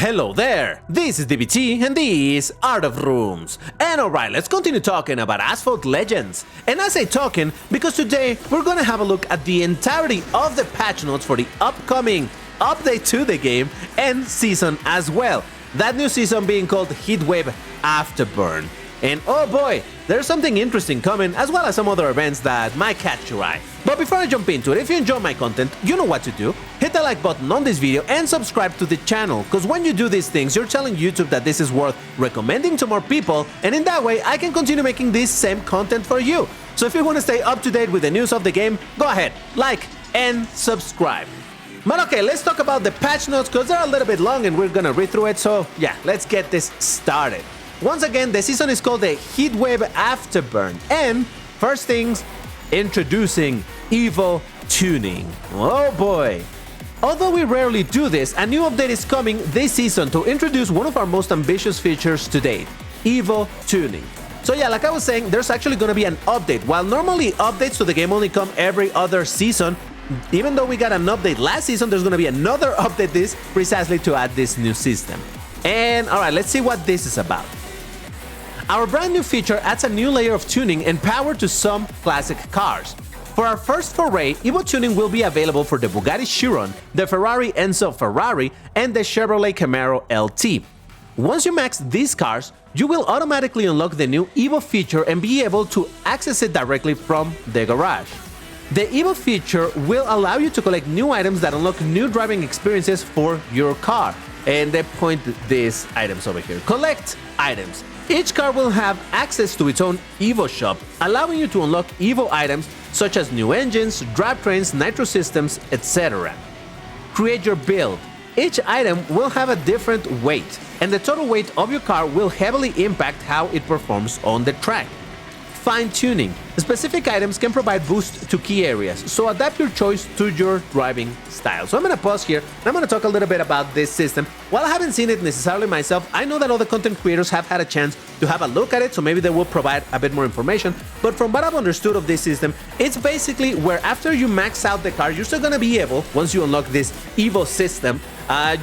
Hello there, this is DBT and this is Art of Rooms. And alright, let's continue talking about Asphalt Legends. And I say talking because today we're gonna have a look at the entirety of the patch notes for the upcoming update to the game and season as well. That new season being called Heatwave Afterburn. And oh boy, there's something interesting coming, as well as some other events that might catch your eye. But before I jump into it, if you enjoy my content, you know what to do. Hit the like button on this video and subscribe to the channel, because when you do these things, you're telling YouTube that this is worth recommending to more people, and in that way, I can continue making this same content for you. So if you want to stay up to date with the news of the game, go ahead, like and subscribe. But okay, let's talk about the patch notes, because they're a little bit long and we're gonna read through it, so yeah, let's get this started. Once again, the season is called the Heatwave Afterburn, and first things, introducing Evo Tunning. Oh boy! Although we rarely do this, a new update is coming this season to introduce one of our most ambitious features to date, Evo Tunning. So yeah, like I was saying, there's actually gonna be an update. While normally updates to the game only come every other season, even though we got an update last season, there's gonna be another update this precisely to add this new system. And alright, let's see what this is about. Our brand new feature adds a new layer of tuning and power to some classic cars. For our first foray, Evo Tuning will be available for the Bugatti Chiron, the Ferrari Enzo Ferrari, and the Chevrolet Camaro LT. Once you max these cars, you will automatically unlock the new Evo feature and be able to access it directly from the garage. The Evo feature will allow you to collect new items that unlock new driving experiences for your car. And they point these items over here. Collect items. Each car will have access to its own Evo Shop, allowing you to unlock Evo items such as new engines, drivetrains, nitro systems, etc. Create your build. Each item will have a different weight, and the total weight of your car will heavily impact how it performs on the track. Fine-tuning. Specific items can provide boosts to key areas, so adapt your choice to your driving style. So I'm going to pause here, and I'm going to talk a little bit about this system. While I haven't seen it necessarily myself, I know that other content creators have had a chance to have a look at it, so maybe they will provide a bit more information. But from what I've understood of this system, it's basically where after you max out the car, you're still going to be able, once you unlock this Evo system,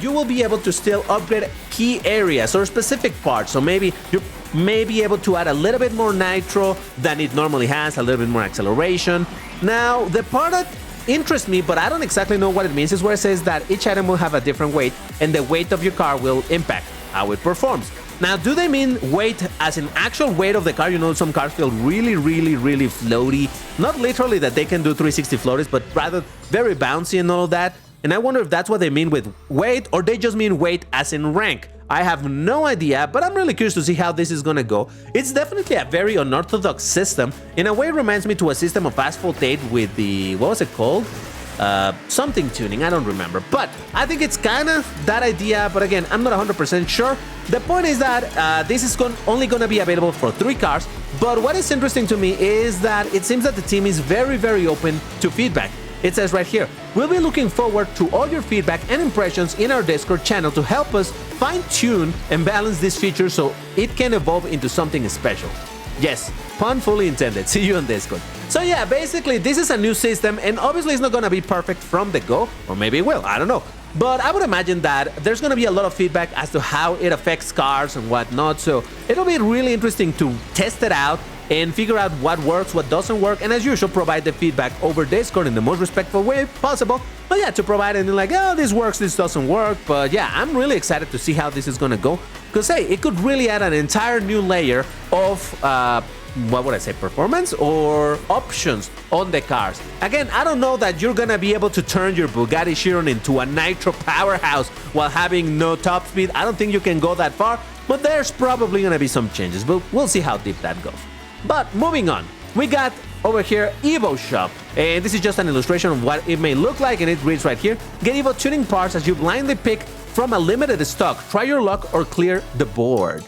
you will be able to still upgrade key areas or specific parts. So maybe you may be able to add a little bit more nitro than it normally has, a little bit more acceleration. Now, the part that interests me, but I don't exactly know what it means, is where it says that each item will have a different weight and the weight of your car will impact how it performs. Now, do they mean weight as in actual weight of the car? You know, some cars feel really floaty. Not literally that they can do 360 floaties, but rather very bouncy and all of that. And I wonder if that's what they mean with weight, or they just mean weight as in rank. I have no idea, but I'm really curious to see how this is gonna go. It's definitely a very unorthodox system. In a way, it reminds me to a system of Asphalt 8 with the, what was it called? Something tuning, I don't remember. But I think it's kind of that idea, but again, I'm not 100% sure. The point is that this is only gonna be available for 3 cars, but what is interesting to me is that it seems that the team is very open to feedback. It says right here, we'll be looking forward to all your feedback and impressions in our Discord channel to help us fine-tune and balance this feature so it can evolve into something special. Yes, pun fully intended. See you on Discord. So yeah, basically this is a new system, and obviously it's not gonna be perfect from the go, or maybe it will, I don't know. But I would imagine that there's gonna be a lot of feedback as to how it affects cars and whatnot, so it'll be really interesting to test it out and figure out what works, what doesn't work, and as usual, provide the feedback over Discord in the most respectful way possible. But yeah, to provide anything like, oh, this works, this doesn't work. But yeah, I'm really excited to see how this is gonna go, because hey, it could really add an entire new layer of what would I say, performance or options on the cars. Again, I don't know that you're gonna be able to turn your Bugatti Chiron into a nitro powerhouse while having no top speed. I don't think you can go that far, but there's probably gonna be some changes, but we'll see how deep that goes. But moving on, we got over here Evo Shop, and this is just an illustration of what it may look like, and it reads right here, get Evo tuning parts as you blindly pick from a limited stock, try your luck or clear the board.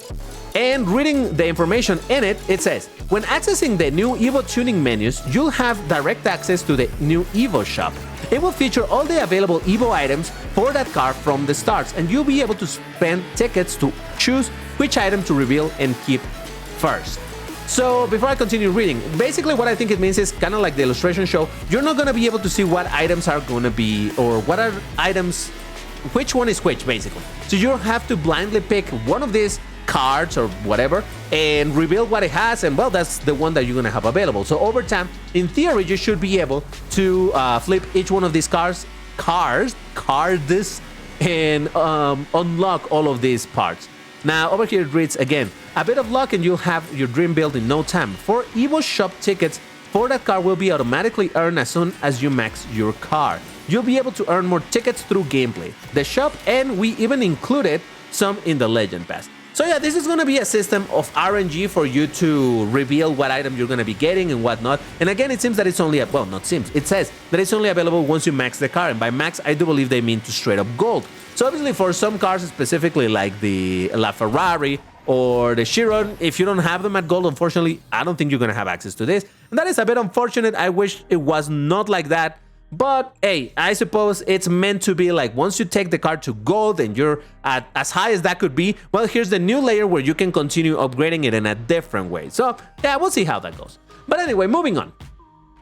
And reading the information in it, it says, when accessing the new Evo tuning menus, you'll have direct access to the new Evo Shop. It will feature all the available Evo items for that car from the start, and you'll be able to spend tickets to choose which item to reveal and keep first. So before I continue reading, basically what I think it means is kind of like the illustration show. You're not going to be able to see what items are going to be, or what are items which one is which, basically. So you have to blindly pick one of these cards or whatever and reveal what it has, and well, that's the one that you're gonna have available. So over time, in theory, you should be able to flip each one of these cards, and unlock all of these parts. Now over here it reads again, a bit of luck and you'll have your dream build in no time. 4 Evo Shop tickets for that car will be automatically earned as soon as you max your car. You'll be able to earn more tickets through gameplay, the shop, and we even included some in the Legend Pass. So yeah, this is going to be a system of RNG for you to reveal what item you're going to be getting and whatnot. And again, it seems that it's only, well, not seems, it says that it's only available once you max the car. And by max, I do believe they mean to straight up gold. So obviously for some cars, specifically like the LaFerrari or the Chiron, if you don't have them at gold, unfortunately, I don't think you're going to have access to this. And that is a bit unfortunate. I wish it was not like that. But hey, I suppose it's meant to be like once you take the car to gold and you're at as high as that could be, well, here's the new layer where you can continue upgrading it in a different way. So yeah, we'll see how that goes. But anyway, moving on.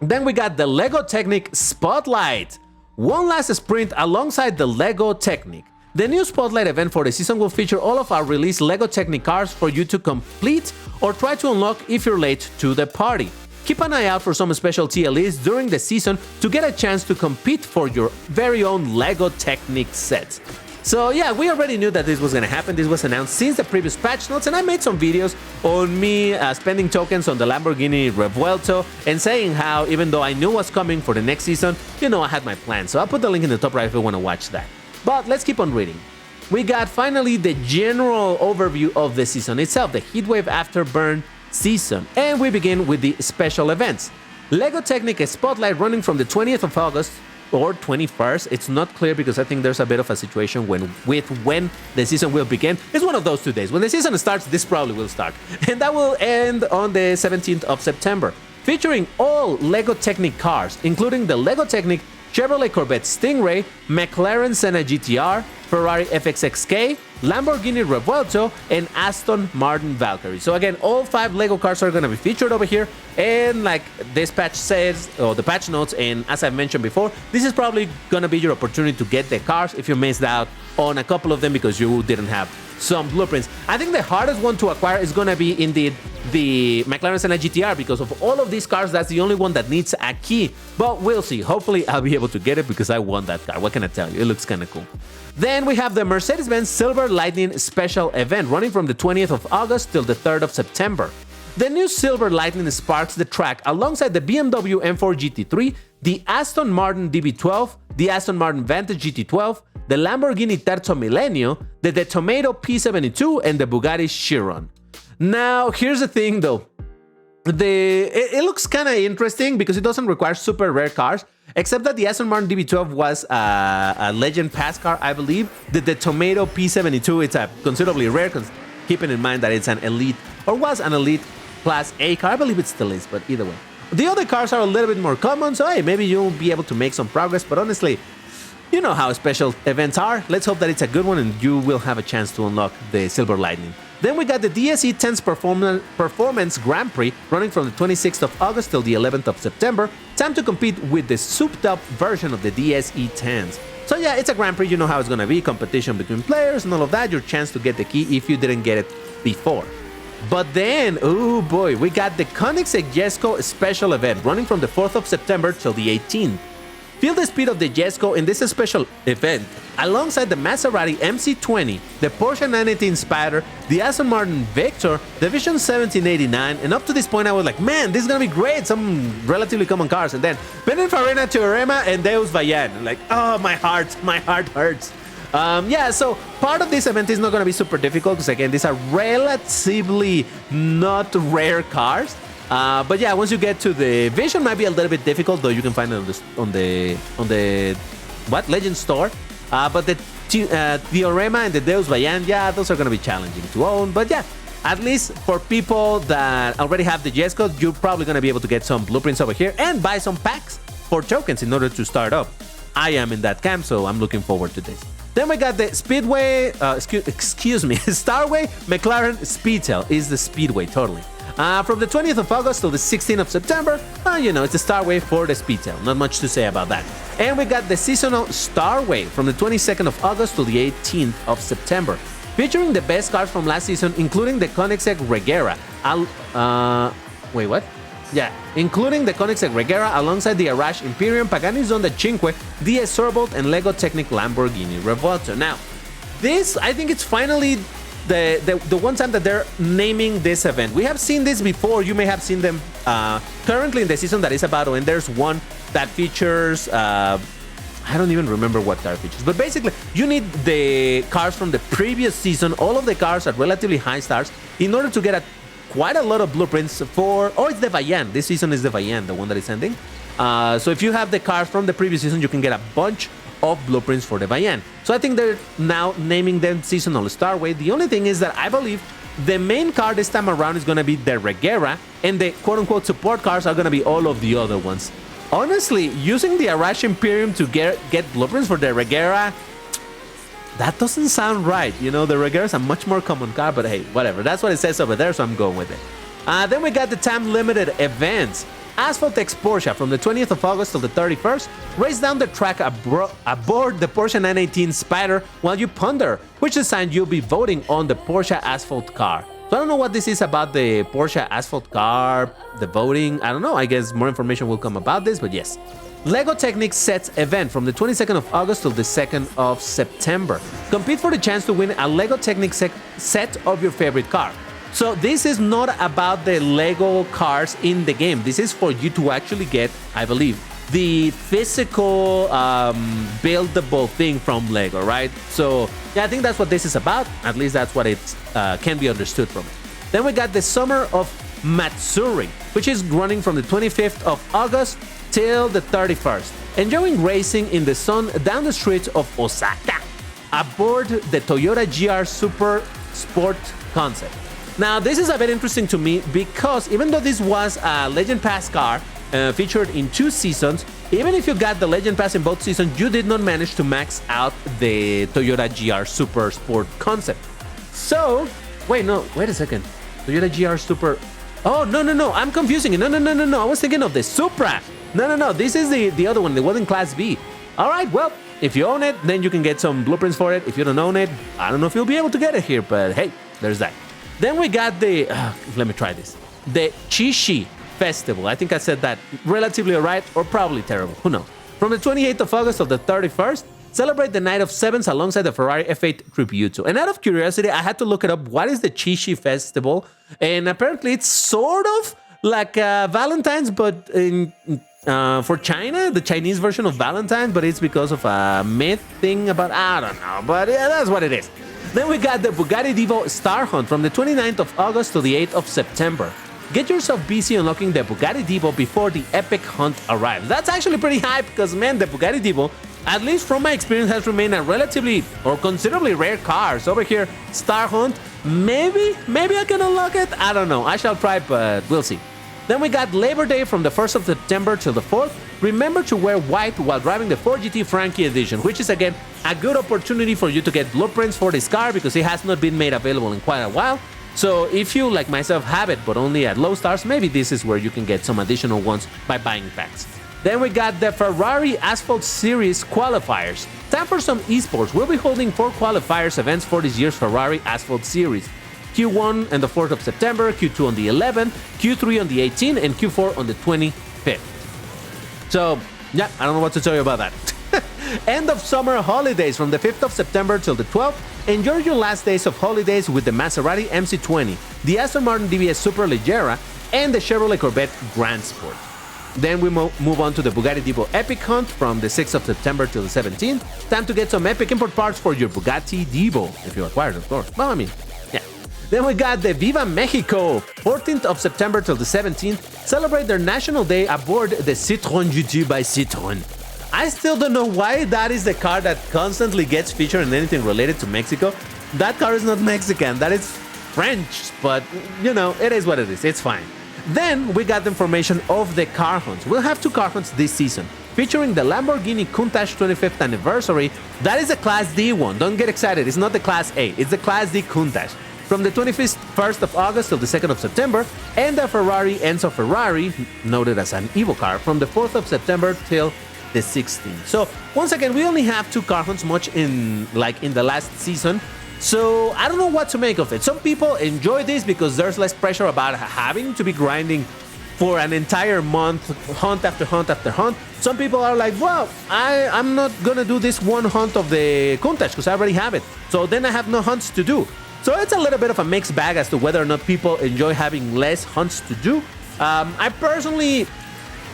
Then we got the LEGO Technic Spotlight. One last sprint alongside the LEGO Technic. The new Spotlight event for the season will feature all of our released LEGO Technic cars for you to complete or try to unlock if you're late to the party. Keep an eye out for some special TLEs during the season to get a chance to compete for your very own LEGO Technic sets. So yeah, we already knew that this was gonna happen. This was announced since the previous patch notes, and I made some videos on me spending tokens on the Lamborghini Revuelto and saying how even though I knew what's coming for the next season, you know, I had my plan. So I'll put the link in the top right if you wanna watch that. But let's keep on reading. We got finally the general overview of the season itself, the Heatwave Afterburn season, and we begin with the special events. LEGO Technic Spotlight running from the 20th of August or 21st. It's not clear because I think there's a bit of a situation when the season will begin. It's one of those 2 days. When the season starts, this probably will start. And that will end on the 17th of September, featuring all LEGO Technic cars, including the LEGO Technic Chevrolet Corvette Stingray, McLaren Senna GTR, Ferrari FXXK, Lamborghini Revuelto, and Aston Martin Valkyrie. So again, all 5 LEGO cars are going to be featured over here, and like this patch says, or the patch notes, and as I've mentioned before, this is probably going to be your opportunity to get the cars if you missed out on a couple of them because you didn't have some blueprints. I think the hardest one to acquire is going to be indeed the McLaren Senna GTR because of all of these cars, that's the only one that needs a key, but we'll see. Hopefully I'll be able to get it because I want that car. What can I tell you? It looks kind of cool. Then we have the Mercedes-Benz Silver Lightning Special Event running from the 20th of August till the 3rd of September. The new Silver Lightning sparks the track alongside the BMW M4 GT3, the Aston Martin DB12, the Aston Martin Vantage GT12, the Lamborghini Terzo Millennio, the Tomato P72, and the Bugatti Chiron. Now, here's the thing though. It looks kind of interesting because it doesn't require super rare cars, except that the Aston Martin DB12 was a Legend Pass car, I believe. The Tomato P72, it's a considerably rare, keeping in mind that it's an elite, or was an elite Class A car. I believe it still is, but either way. The other cars are a little bit more common, so hey, maybe you'll be able to make some progress, but honestly, you know how special events are. Let's hope that it's a good one and you will have a chance to unlock the Silver Lightning. Then we got the DSE 10's Performance Grand Prix running from the 26th of August till the 11th of September. Time to compete with the souped-up version of the DSE 10s. So yeah, it's a Grand Prix, you know how it's gonna be, competition between players and all of that, your chance to get the key if you didn't get it before. But then, oh boy, we got the 𝐀𝐚𝐭𝐫𝐬𝐶 special event running from the 4th of September till the 18th. Feel the speed of the 𝐀𝐿𝐶 in this special event, alongside the Maserati MC20, the Porsche 918 Spyder, the Aston Martin Victor, the Vision 1789, and up to this point I was like, man, this is gonna be great, some relatively common cars, and then Pininfarina Teorema and Deus Vayan, like, oh, my heart hurts. Yeah, so part of this event is not gonna be super difficult, because again, these are relatively not rare cars. But yeah, once you get to the Vision, might be a little bit difficult, though you can find it on the Legend store. But the Teorema and the Deus Vayan, yeah, those are gonna be challenging to own. But yeah, at least for people that already have the 𝐀𝐿𝐶, you're probably gonna be able to get some blueprints over here and buy some packs for tokens in order to start up. I am in that camp, so I'm looking forward to this. Then we got the Speedway, Starway McLaren Speedtail is the Speedway, totally. From the 20th of August to the 16th of September, you know, it's a Star Wave for the Speedtail. Not much to say about that. And we got the seasonal Star Wave from the 22nd of August to the 18th of September, featuring the best cars from last season, including the 𝐀𝐟𝐭𝐫𝐬𝐵. Wait, what? Yeah, including the 𝐀𝐟𝐭𝐫𝐬𝐵 alongside the Arash Imperium, Pagani Zonda 5, the Asphalt, and Lego Technic Lamborghini Revuelto. Now, this, I think it's finally the one time that they're naming this event. We have seen this before. You may have seen them currently in the season that is about to end. There's one that features I don't even remember what car features, but basically you need the cars from the previous season, all of the cars at relatively high stars, in order to get quite a lot of blueprints for, oh, it's the Bayan. This season is the Bayan, the one that is ending. So if you have the cars from the previous season, you can get a bunch of blueprints for the Bayan. So I think they're now naming them Seasonal Star Wave. The only thing is that I believe the main car this time around is going to be the Reguera, and the quote-unquote support cars are going to be all of the other ones. Honestly, using the Arash Imperium to get blueprints for the Reguera, that doesn't sound right. You know, the Reguera is a much more common car, but hey, whatever. That's what it says over there, so I'm going with it. Then we got the time-limited events. Asphalt X Porsche from the 20th of August till the 31st. Race down the track aboard the Porsche 918 Spider while you ponder which design you'll be voting on the Porsche Asphalt car. So I don't know what this is about the Porsche Asphalt car, the voting. I don't know. I guess more information will come about this, but yes. Lego Technic Sets event from the 22nd of August till the 2nd of September. Compete for the chance to win a Lego Technic set of your favorite car. So this is not about the Lego cars in the game. This is for you to actually get, I believe, the physical buildable thing from Lego, right? So yeah, I think that's what this is about. At least that's what it can be understood from it. Then we got the Summer of Matsuri, which is running from the 25th of August till the 31st. Enjoying racing in the sun down the streets of Osaka aboard the Toyota GR Super Sport concept. Now, this is a bit interesting to me because even though this was a Legend Pass car featured in 2 seasons, even if you got the Legend Pass in both seasons, you did not manage to max out the Toyota GR Super Sport concept. So, wait a second. Toyota GR Super... Oh, no, I'm confusing it. No, I was thinking of the Supra. No, this is the other one, the one in Class B. All right, well, if you own it, then you can get some blueprints for it. If you don't own it, I don't know if you'll be able to get it here, but hey, there's that. Then we got the, let me try this, the Chishi Festival. I think I said that relatively alright, or probably terrible, who knows. From the 28th of August to the 31st, celebrate the Night of Sevens alongside the Ferrari F8 Tributo. And out of curiosity, I had to look it up. What is the Chishi Festival? And apparently it's sort of like Valentine's, but for China, the Chinese version of Valentine's, but it's because of a myth thing about, I don't know, but yeah, that's what it is. Then we got the Bugatti Divo Star Hunt from the 29th of August to the 8th of September. Get yourself busy unlocking the Bugatti Divo before the epic hunt arrives. That's actually pretty hype because, man, the Bugatti Divo, at least from my experience, has remained a relatively or considerably rare car. So over here, Star Hunt, maybe I can unlock it. I don't know. I shall try, but we'll see. Then we got Labor Day from the 1st of September till the 4th. Remember to wear white while driving the 4GT Frankie Edition, which is again a good opportunity for you to get blueprints for this car because it has not been made available in quite a while. So if you, like myself, have it but only at low stars, maybe this is where you can get some additional ones by buying packs. Then we got the Ferrari Asphalt Series qualifiers. Time for some esports. We'll be holding 4 qualifiers events for this year's Ferrari Asphalt Series. Q1 on the 4th of September, Q2 on the 11th, Q3 on the 18th, and Q4 on the 25th. So, yeah, I don't know what to tell you about that. End of summer holidays from the 5th of September till the 12th. Enjoy your last days of holidays with the Maserati MC20, the Aston Martin DBS Superleggera, and the Chevrolet Corvette Grand Sport. Then we move on to the Bugatti Divo Epic Hunt from the 6th of September till the 17th. Time to get some epic import parts for your Bugatti Divo, if you acquire it, of course. Well, I mean, yeah. Then we got the Viva Mexico, 14th of September till the 17th. Celebrate their national day aboard the Citroën GT by Citroën. I still don't know why that is the car that constantly gets featured in anything related to Mexico. That car is not Mexican, that is French, but you know, it is what it is, it's fine. Then we got the information of the car hunts. We'll have 2 car hunts this season, featuring the Lamborghini Countach 25th anniversary. That is the Class D one, don't get excited, it's not the Class A, it's the Class D Countach. from the 21st of August till the 2nd of September, and the Ferrari Enzo Ferrari, noted as an Evo car, from the 4th of September till the 16th. So once again, we only have 2 car hunts much in the last season. So I don't know what to make of it. Some people enjoy this because there's less pressure about having to be grinding for an entire month, hunt after hunt after hunt. Some people are like, well, I'm not gonna do this one hunt of the 𝐀𝐿𝐴 because I already have it. So then I have no hunts to do. So it's a little bit of a mixed bag as to whether or not people enjoy having less hunts to do. I personally,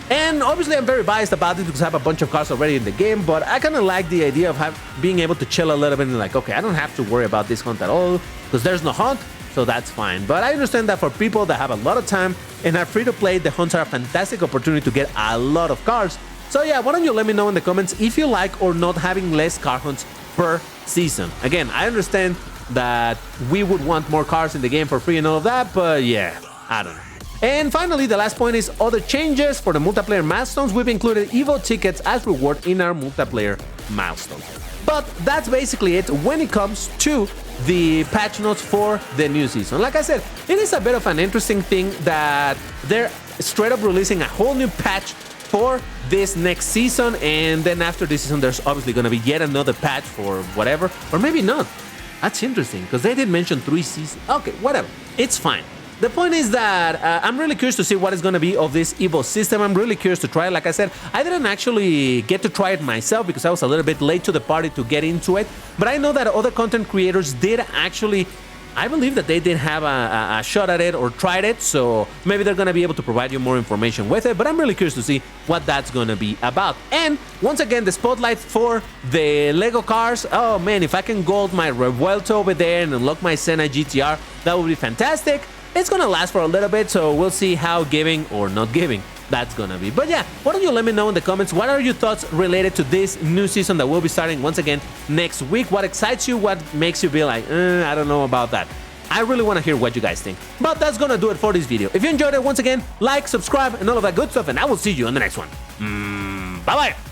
and obviously I'm very biased about this because I have a bunch of cars already in the game, but I kind of like the idea of being able to chill a little bit and like, okay, I don't have to worry about this hunt at all because there's no hunt, so that's fine. But I understand that for people that have a lot of time and are free to play, the hunts are a fantastic opportunity to get a lot of cars. So yeah, why don't you let me know in the comments if you like or not having less car hunts per season. Again, I understand that we would want more cars in the game for free and all of that, but yeah, I don't know. And finally, the last point is other changes for the multiplayer milestones. We've included Evo tickets as reward in our multiplayer milestones. But that's basically it when it comes to the patch notes for the new season. Like I said, it is a bit of an interesting thing that they're straight up releasing a whole new patch for this next season, and then after this season, there's obviously going to be yet another patch for whatever, or maybe not. That's interesting, because they did mention 3 seasons. Okay, whatever. It's fine. The point is that I'm really curious to see what is going to be of this Evo system. I'm really curious to try it. Like I said, I didn't actually get to try it myself because I was a little bit late to the party to get into it. But I know that other content creators did actually, I believe that they did have a shot at it or tried it. So maybe they're going to be able to provide you more information with it. But I'm really curious to see what that's going to be about. And once again, the spotlight for the Lego cars. Oh man, if I can gold my Revuelto over there and unlock my Senna GTR, that would be fantastic. It's gonna last for a little bit, so we'll see how giving or not giving that's gonna be. But yeah, why don't you let me know in the comments, what are your thoughts related to this new season that will be starting once again next week? What excites you? What makes you be like, I don't know about that? I really want to hear what you guys think. But that's gonna do it for this video. If you enjoyed it, once again, like, subscribe, and all of that good stuff, and I will see you in the next one. Bye-bye!